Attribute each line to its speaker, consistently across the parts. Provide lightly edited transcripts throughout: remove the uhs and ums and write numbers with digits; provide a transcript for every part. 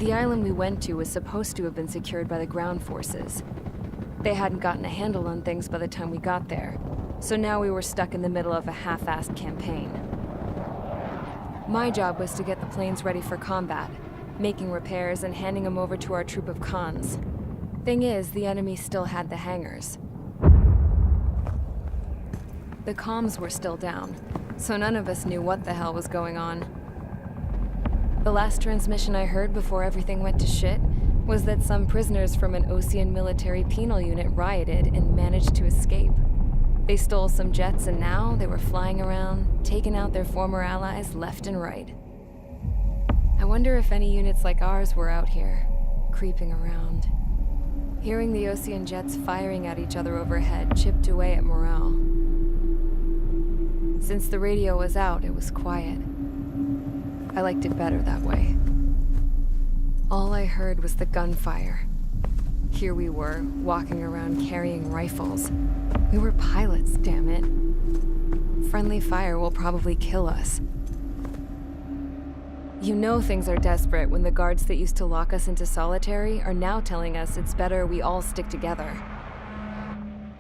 Speaker 1: The island we went to was supposed to have been secured by the ground forces. They hadn't gotten a handle on things by the time we got there, so now we were stuck in the middle of a half-assed campaign. My job was to get the planes ready for combat, making repairs and handing them over to our troop of cons. Thing is, the enemy still had the hangars. The comms were still down, so none of us knew what the hell was going on. The last transmission I heard before everything went to shit was that some prisoners from an Osean military penal unit rioted and managed to escape. They stole some jets and now they were flying around, taking out their former allies left and right. I wonder if any units like ours were out here, creeping around. Hearing the Osean jets firing at each other overhead chipped away at morale. Since the radio was out, it was quiet. I liked it better that way. All I heard was the gunfire. Here we were, walking around carrying rifles. We were pilots, damn it. Friendly fire will probably kill us. You know things are desperate when the guards that used to lock us into solitary are now telling us it's better we all stick together.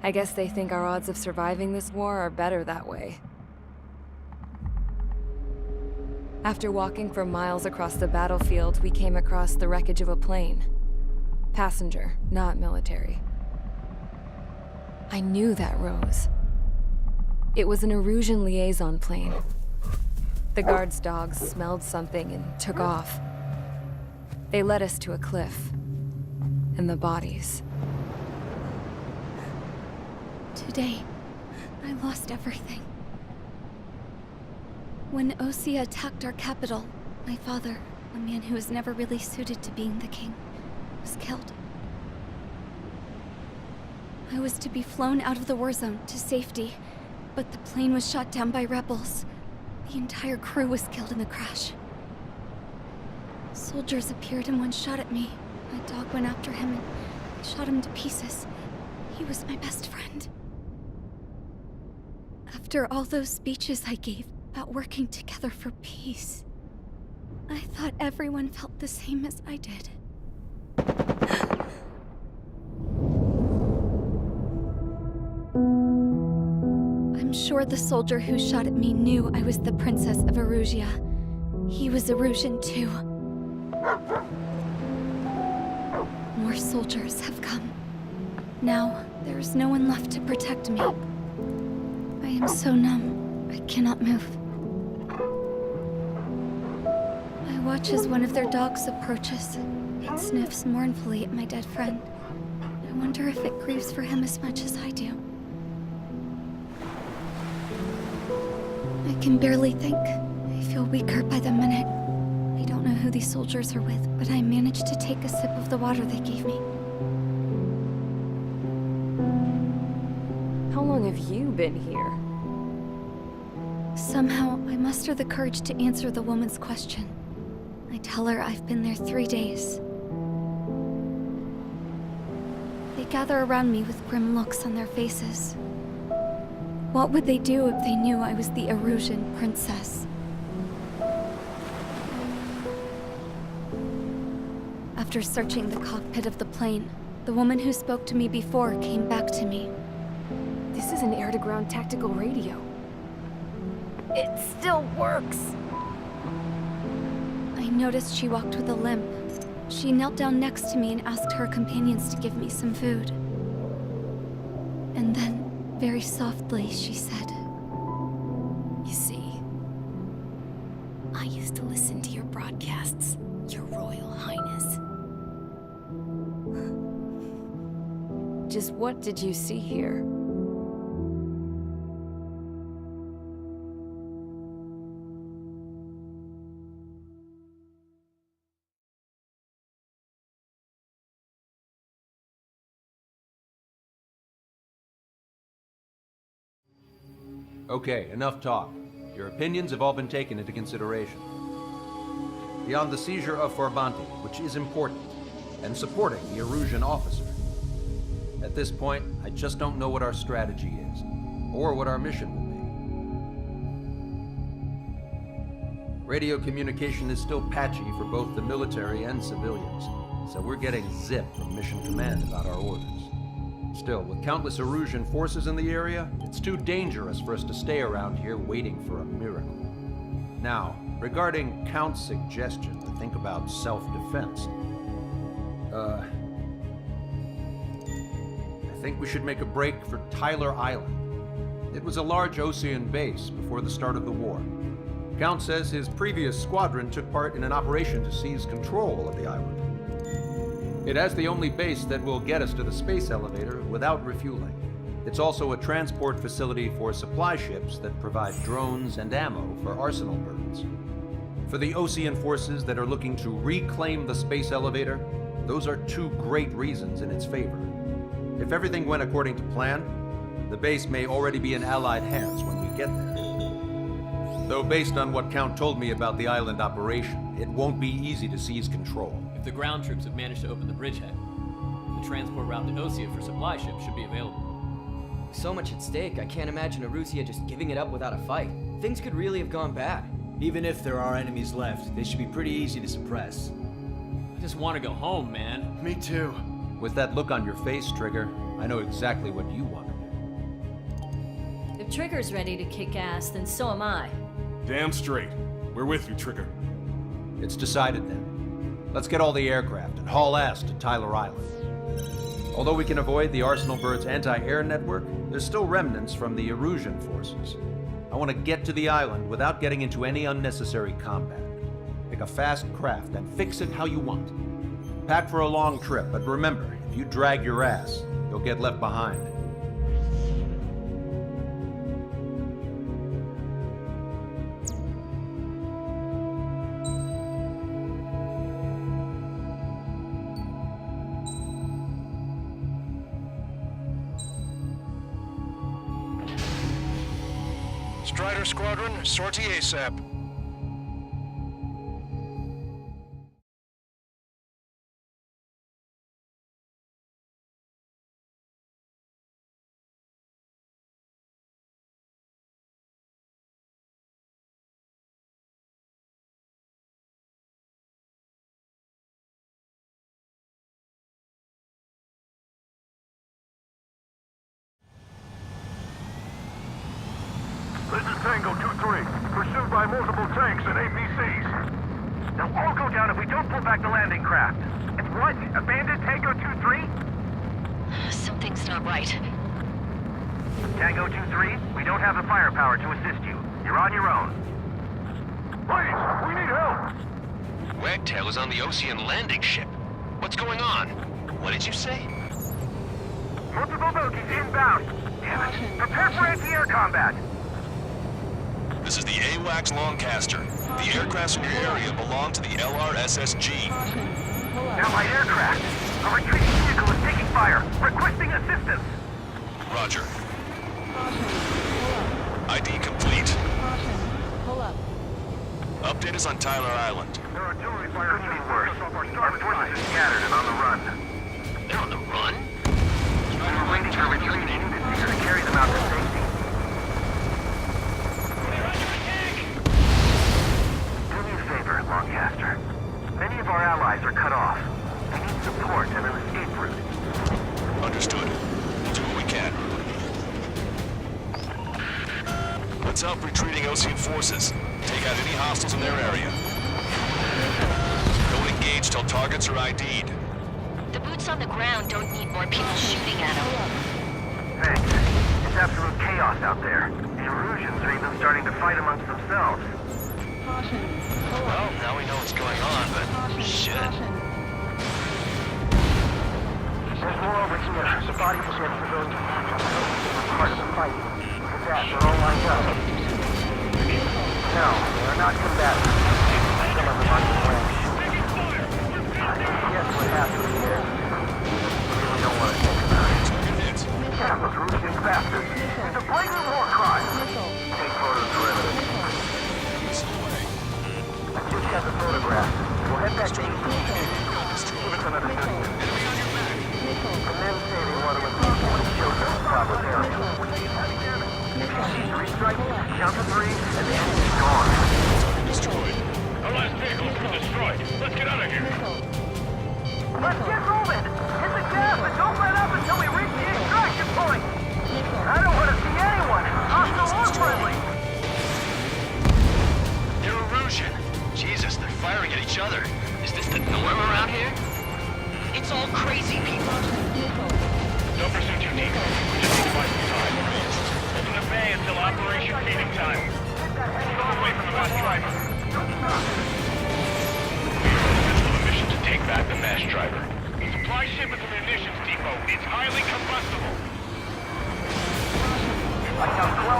Speaker 1: I guess they think our odds of surviving this war are better that way. After walking for miles across the battlefield, we came across the wreckage of a plane. Passenger, not military. I knew that rose. It was an Erusian liaison plane. The guard's dogs smelled something and took off. They led us to a cliff. And the bodies.
Speaker 2: Today, I lost everything. When Osea attacked our capital, my father, a man who was never really suited to being the king, was killed. I was to be flown out of the war zone to safety, but the plane was shot down by rebels. The entire crew was killed in the crash. Soldiers appeared and one shot at me. My dog went after him and shot him to pieces. He was my best friend. After all those speeches I gave about working together for peace, I thought everyone felt the same as I did. I'm sure the soldier who shot at me knew I was the Princess of Erusia. He was Erusian too. More soldiers have come. Now, there is no one left to protect me. I am so numb, I cannot move. I watch as one of their dogs approaches. It sniffs mournfully at my dead friend. I wonder if it grieves for him as much as I do. I can barely think. I feel weaker by the minute. I don't know who these soldiers are with, but I managed to take a sip of the water they gave me.
Speaker 1: How long have you been here?
Speaker 2: Somehow, I muster the courage to answer the woman's question. I tell her I've been there 3 days. They gather around me with grim looks on their faces. What would they do if they knew I was the Erusian princess? After searching the cockpit of the plane, the woman who spoke to me before came back to me.
Speaker 1: This is an air-to-ground tactical radio. It still works!
Speaker 2: I noticed she walked with a limp. She knelt down next to me and asked her companions to give me some food. And then, very softly, she said,
Speaker 3: "You see, I used to listen to your broadcasts, Your Royal Highness."
Speaker 1: Just what did you see here?
Speaker 4: Okay, enough talk. Your opinions have all been taken into consideration. Beyond the seizure of Forbanti, which is important, and supporting the Erusian officer, at this point, I just don't know what our strategy is, or what our mission will be. Radio communication is still patchy for both the military and civilians, so we're getting zip from Mission Command about our orders. Still, with countless Erusian forces in the area, it's too dangerous for us to stay around here waiting for a miracle. Now, regarding Count's suggestion to think about self-defense, I think we should make a break for Tyler Island. It was a large Osean base before the start of the war. Count says his previous squadron took part in an operation to seize control of the island. It has the only base that will get us to the space elevator without refueling. It's also a transport facility for supply ships that provide drones and ammo for arsenal birds. For the Osean forces that are looking to reclaim the space elevator, those are two great reasons in its favor. If everything went according to plan, the base may already be in Allied hands when we get there. Though based on what Count told me about the island operation, it won't be easy to seize control.
Speaker 5: If the ground troops have managed to open the bridgehead, the transport route to Osea for supply ships should be available.
Speaker 6: So much at stake, I can't imagine Erusia just giving it up without a fight. Things could really have gone bad.
Speaker 7: Even if there are enemies left, they should be pretty easy to suppress.
Speaker 5: I just want to go home, man.
Speaker 7: Me too.
Speaker 4: With that look on your face, Trigger, I know exactly what you want to do.
Speaker 8: If Trigger's ready to kick ass, then so am I.
Speaker 9: Damn straight. We're with you, Trigger.
Speaker 4: It's decided then. Let's get all the aircraft and haul ass to Tyler Island. Although we can avoid the Arsenal Bird's anti-air network, there's still remnants from the Erusian forces. I want to get to the island without getting into any unnecessary combat. Pick a fast craft and fix it how you want. Pack for a long trip, but remember, if you drag your ass, you'll get left behind.
Speaker 10: Strider Squadron, sortie ASAP.
Speaker 11: This is Tango 2-3, pursued by multiple tanks and APCs. They'll all go down if we don't pull back the landing craft. It's what? Abandoned Tango 2-3?
Speaker 3: Something's not right.
Speaker 11: Tango 2-3, we don't have the firepower to assist you. You're on your own. Please, we need help!
Speaker 12: Wagtail is on the Osean landing ship. What's going on? What did you say?
Speaker 11: Multiple bogies inbound. Damn it. Prepare for anti-air combat.
Speaker 10: This is the AWACS Lancaster. The aircrafts in your area belong to the LRSSG.
Speaker 11: Allied aircraft. A retreating vehicle is taking fire. Requesting assistance.
Speaker 10: Roger. ID complete. Update is on Tyler Island.
Speaker 11: Their artillery fire could be worse. Our forces are scattered and on the run.
Speaker 12: They're on the run?
Speaker 11: We're waiting for retreating infantry to carry them out to safety. Do me a favor, Lancaster. Many of our allies are cut off. We need support and an escape route.
Speaker 10: Understood. We'll do what we can. Let's help retreating Osean forces. Take out any hostiles in their area. Don't engage till targets are ID'd.
Speaker 3: The boots on the ground don't need more people shooting at them.
Speaker 11: Thanks. It's absolute chaos out there. The Erusians are even starting to fight amongst themselves.
Speaker 12: Well, now we know what's going on, but shit.
Speaker 11: There's more over here. The bodies of civilians. Part of the fight. With that, they're all lined up. No, they're not combatants. Some of them aren't wearing shoes. Guess what happened here? We really don't want to think about it. Yeah, those Erusian bastards. It's a blatant war crime. Take photos for evidence. I just got the photograph. We'll head back to APC. Give us another 30 minutes. The men say they want to remove 20 children from Bravo's area. If you see 3 strikes, count to 3, and the enemy's gone.
Speaker 10: Destroyed.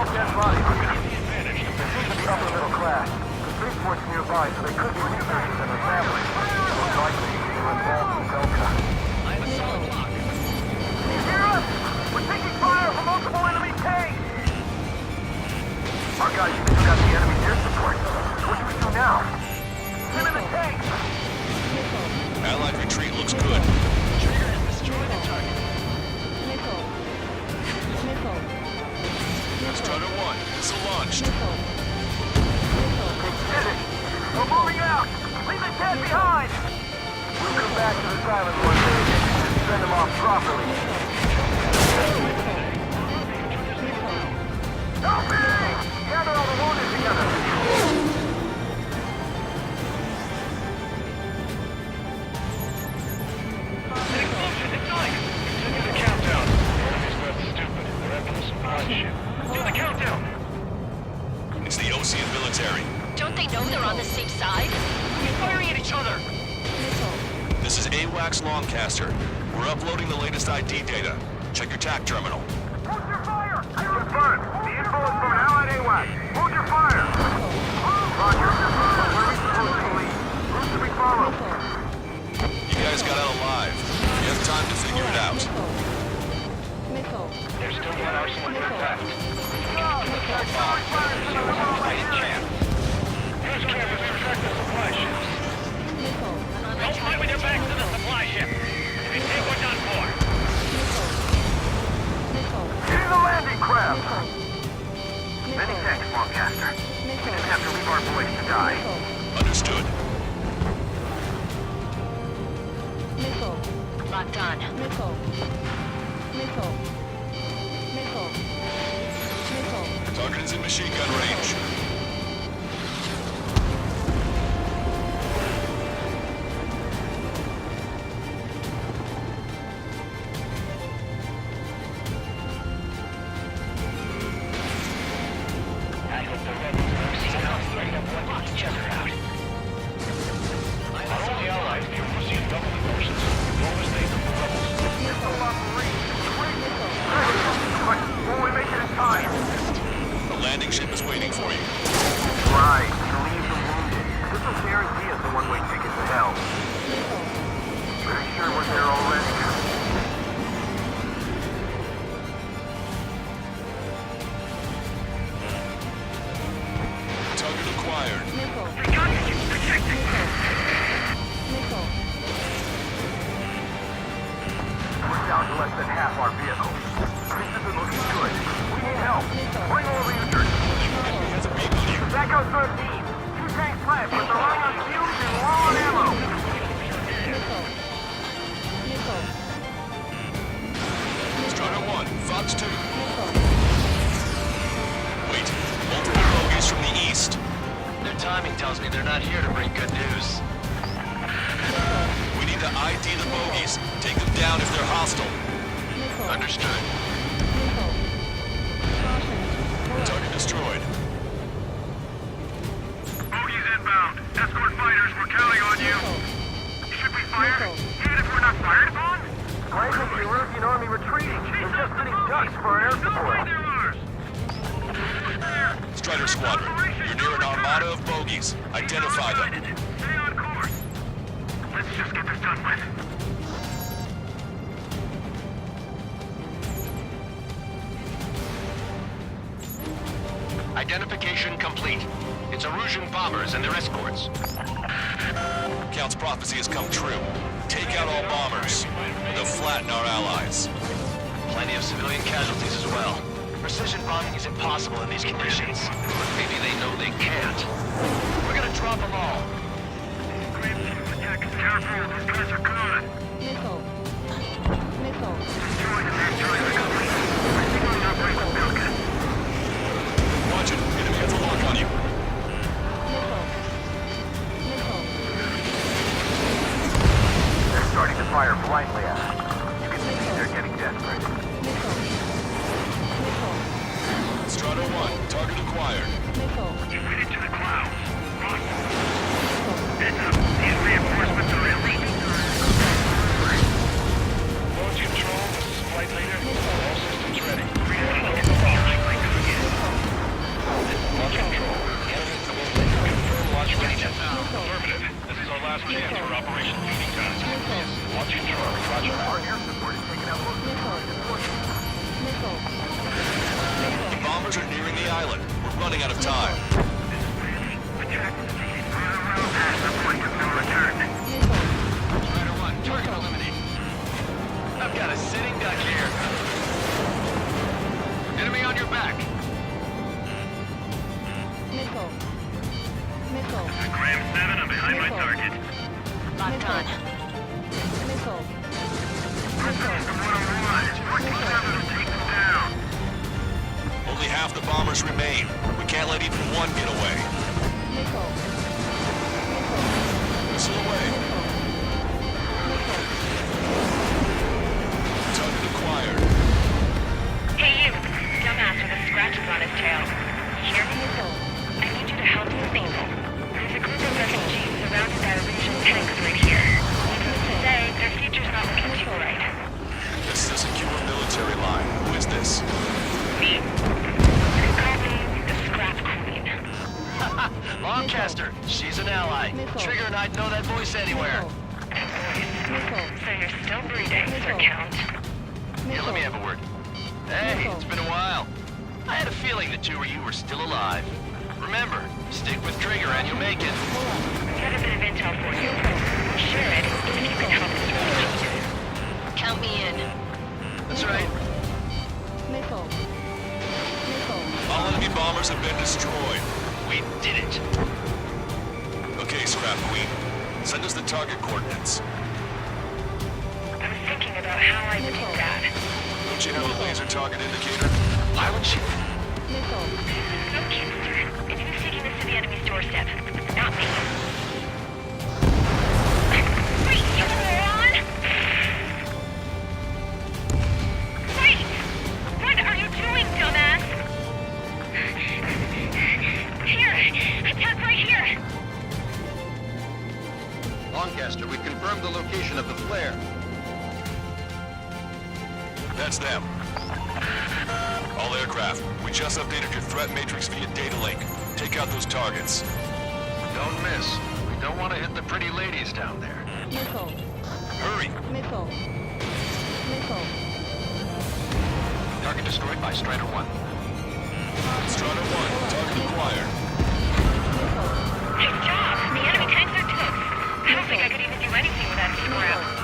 Speaker 11: all dead bodies. They seem to be upper middle class. The spaceport's nearby, so they could be researchers and their families. Most likely, they were involved in Delta.
Speaker 12: I have a solid lock.
Speaker 11: Can you hear us? We're taking fire from multiple enemy tanks! Our guys even took out the enemy air support. What do we do now? Get in the tanks!
Speaker 10: Allied retreat looks good.
Speaker 12: Trigger has destroyed the target.
Speaker 10: Strutter 1, missile launched.
Speaker 11: Did it! We're moving out! Leave the dead behind! We'll come back to this island one day and send them off properly. Help me! Gather all the wounded together!
Speaker 10: It's the Ocean military.
Speaker 3: Don't they know they're on the same side?
Speaker 12: We're firing at each other.
Speaker 10: This is AWACS Longcaster. We're uploading the latest ID data. Check your TAC terminal.
Speaker 11: Hold your fire! Confirmed. The info is from Allied AWAC. Hold your fire! Roger. Where are we supposed to lead? Who should we follow?
Speaker 10: You guys got out alive. You have time to figure it out.
Speaker 12: There's still one arsenal left.
Speaker 11: Use campus to track the supply ships.
Speaker 12: Don't fight with your backs to the supply ship. If you take we're done for.
Speaker 11: Get in the landing craft! Many thanks, Longcaster. We didn't have to leave our boys to die.
Speaker 10: Understood.
Speaker 3: Locked on.
Speaker 10: Target is in machine gun range.
Speaker 12: I hope the rebels don't see us ready to block each other out. Not only allies, the Russian government forces. No mistake of the rebels.
Speaker 11: Will we make it in time?
Speaker 10: The landing ship is waiting for you.
Speaker 11: Right, relieve the wounded. This will guarantee us a one-way ticket to hell. Pretty sure we're there already.
Speaker 10: Target acquired.
Speaker 11: We got you! Protected! We're down to less than half our vehicles. This isn't looking good. We need help. Bring all the injured.
Speaker 10: That's a beam on you.
Speaker 11: Echo 13. 2 tanks left, but they're running on fumes and low on ammo.
Speaker 10: Strutter 1, Fox 2. Wait, multiple bogies from the east.
Speaker 12: Their timing tells me they're not here to bring good news.
Speaker 10: We need to ID the bogies. Take them down if they're hostile.
Speaker 12: Understood.
Speaker 10: Target destroyed.
Speaker 11: Bogies inbound. Escort fighters, we're counting on you. Should we fire? Even if we're not fired upon? Why isn't the Erusian army retreating? They're just sitting ducks for air support.
Speaker 10: Strider Squadron, you're near an armada of bogies. Identify them.
Speaker 11: Stay on course. Let's just get this done with.
Speaker 12: Identification complete. It's Erusian bombers and their escorts.
Speaker 10: Count's prophecy has come true. Take out all bombers. They'll flatten our allies.
Speaker 12: Plenty of civilian casualties as well. Precision bombing is impossible in these conditions. But maybe they know they can't. We're gonna drop them all.
Speaker 11: Careful, these guys are good. Destroy the destroyer complete. We're signaling Operation Falcon.
Speaker 10: Watch it. Enemy has a lock on you.
Speaker 11: They're starting to fire blindly at us. You can see they're getting desperate.
Speaker 10: Strata 1, target acquired.
Speaker 11: You went into the clouds. Run. Heads up. These reinforcements are elite. Launch control. This is
Speaker 10: running out of time.
Speaker 12: Strider 1, target eliminated. I've got a sitting duck here. Enemy on your back.
Speaker 11: Graham 7, I'm behind my target.
Speaker 8: Locked on.
Speaker 10: Only half the bombers remain. We can't let even one get away. Missile away. Target acquired.
Speaker 13: Hey you, dumbass with the scratches on his tail. You hear me? I need you to help some people. There's a group of refugees surrounded by Russian tanks right here. Needless to say, their future's not looking too bright.
Speaker 10: This is a secure military line. Who is this?
Speaker 13: Me. You can call me the Scrap Queen.
Speaker 12: Lancaster, she's an ally. Trigger and I'd know that voice anywhere.
Speaker 13: So you're still breathing, Sir Count.
Speaker 12: Yeah, let me have a word. Hey, it's been a while. I had a feeling the two of you were still alive. Remember, stick with Trigger and you'll make it.
Speaker 13: Got a bit of intel for you. Share it if you can help us really.
Speaker 8: Count me in.
Speaker 12: That's right.
Speaker 10: All enemy bombers have been destroyed.
Speaker 12: We did it.
Speaker 10: Okay, Scrap Queen. Send us the target coordinates.
Speaker 13: I was thinking about how I would do that.
Speaker 10: Don't you have a laser target indicator?
Speaker 12: Why would she?
Speaker 13: No cancer. And who's taking this to the enemy's doorstep? Not me. Wait, you moron! Wait! What are you doing, dumbass? Here! Attack right here!
Speaker 4: Lancaster, we confirmed the location of the flare.
Speaker 10: That's them. All aircraft, we just updated your threat matrix via data link. Take out those targets.
Speaker 12: Don't miss. We don't want to hit the pretty ladies down there.
Speaker 10: Hurry!
Speaker 12: Target destroyed by Strider 1.
Speaker 10: Strider 1, target acquired.
Speaker 13: Nice job! The enemy tanks are toast. I don't think I could even do anything with that scrap.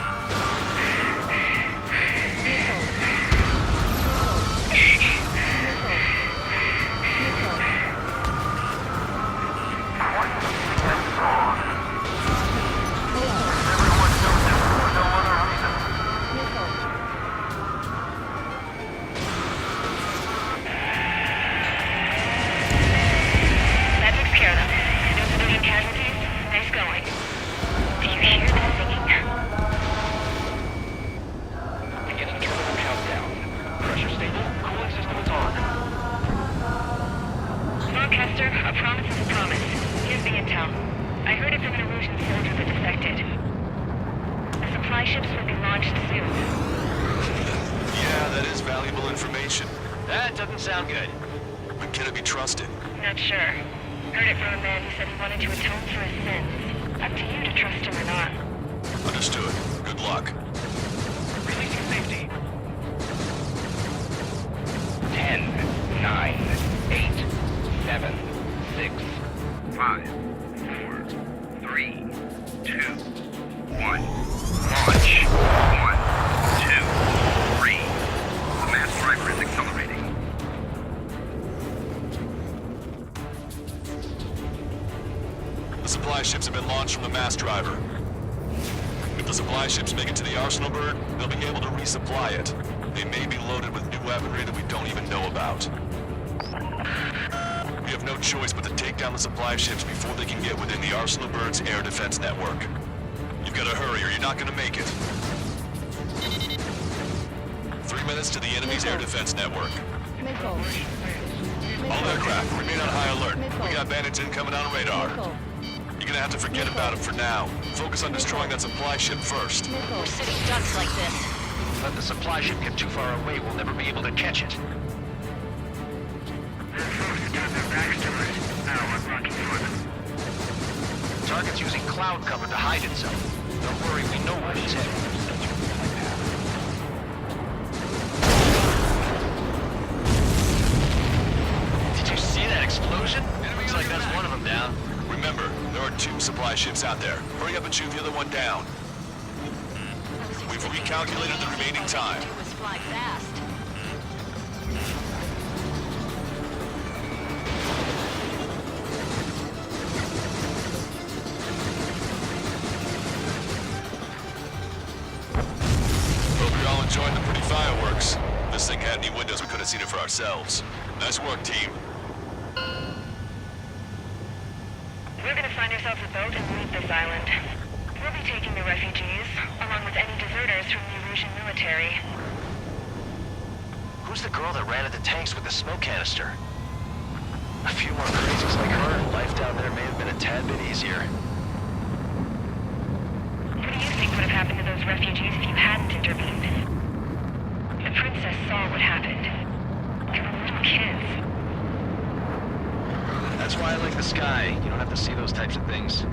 Speaker 13: That takes care of them. No civilian casualties? Nice going. Do you hear that singing?
Speaker 12: Beginning terminal countdown. Pressure stable. Cooling system is on.
Speaker 13: Lancaster, a promise is a promise. Here's the intel. I heard it from an Erusian soldier that defected. The supply ships will be launched soon.
Speaker 10: Yeah, that is valuable information.
Speaker 12: That doesn't sound good.
Speaker 10: But can it be trusted?
Speaker 13: Not sure. Heard it from a man who said he wanted to atone for his sins. Up to you to trust him or not.
Speaker 10: Understood. Good luck.
Speaker 12: Releasing safety. 10, 9, 8, 7, 6, 5, 4, 3, 2, 1. Launch. 1, 2, 3. The mass driver is accelerating.
Speaker 10: The supply ships have been launched from the mass driver. If the supply ships make it to the Arsenal bird, they'll be able to resupply it. They may be loaded with new weaponry that we don't even know about. We have no choice but to take down the supply ships before they can get within the Arsenal bird's air defense network. You've got to hurry or you're not going to make it. 3 minutes to the enemy's air defense network. All aircraft, remain on high alert. We got bandits incoming on radar. You're gonna have to forget about it for now. Focus on destroying that supply ship first.
Speaker 8: We're sitting ducks like this.
Speaker 12: Let the supply ship get too far away, we'll never be able to catch it. Target's using cloud cover to hide itself. Don't worry, we know where he's headed. Did you see that explosion?
Speaker 10: 2 supply ships out there. Hurry up and shoot the other one down. We've recalculated the remaining time.
Speaker 8: Do is fly fast.
Speaker 10: Hope you're all enjoying the pretty fireworks. If this thing had any windows, we could have seen it for ourselves. Nice work, team.
Speaker 13: We're gonna find ourselves a boat and leave this island. We'll be taking the refugees, along with any deserters from the Erusian military.
Speaker 12: Who's the girl that ran at the tanks with the smoke canister? A few more crazies like her, and life down there may have been a tad bit easier.
Speaker 13: What do you think would have happened to those refugees if you hadn't intervened? The princess saw what happened. They were little kids.
Speaker 12: That's why I like the sky. You don't have to see those types of things.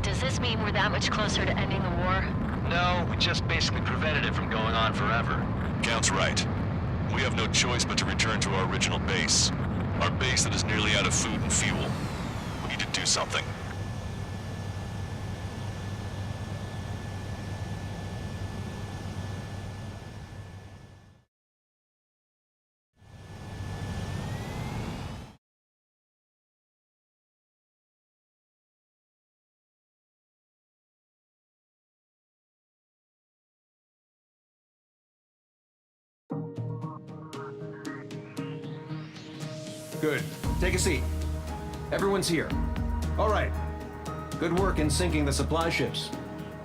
Speaker 8: Does this mean we're that much closer to ending the war?
Speaker 12: No, we just basically prevented it from going on forever.
Speaker 10: Count's right. We have no choice but to return to our original base. Our base that is nearly out of food and fuel. We need to do something.
Speaker 4: Good. Take a seat. Everyone's here. All right. Good work in sinking the supply ships.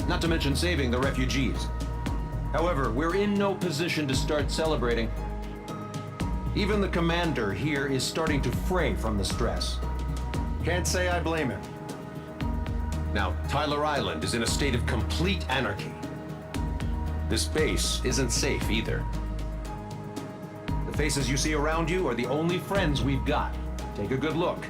Speaker 4: Not to mention saving the refugees. However, we're in no position to start celebrating. Even the commander here is starting to fray from the stress.
Speaker 14: Can't say I blame him.
Speaker 4: Now, Tyler Island is in a state of complete anarchy. This base isn't safe either. The faces you see around you are the only friends we've got. Take a good look.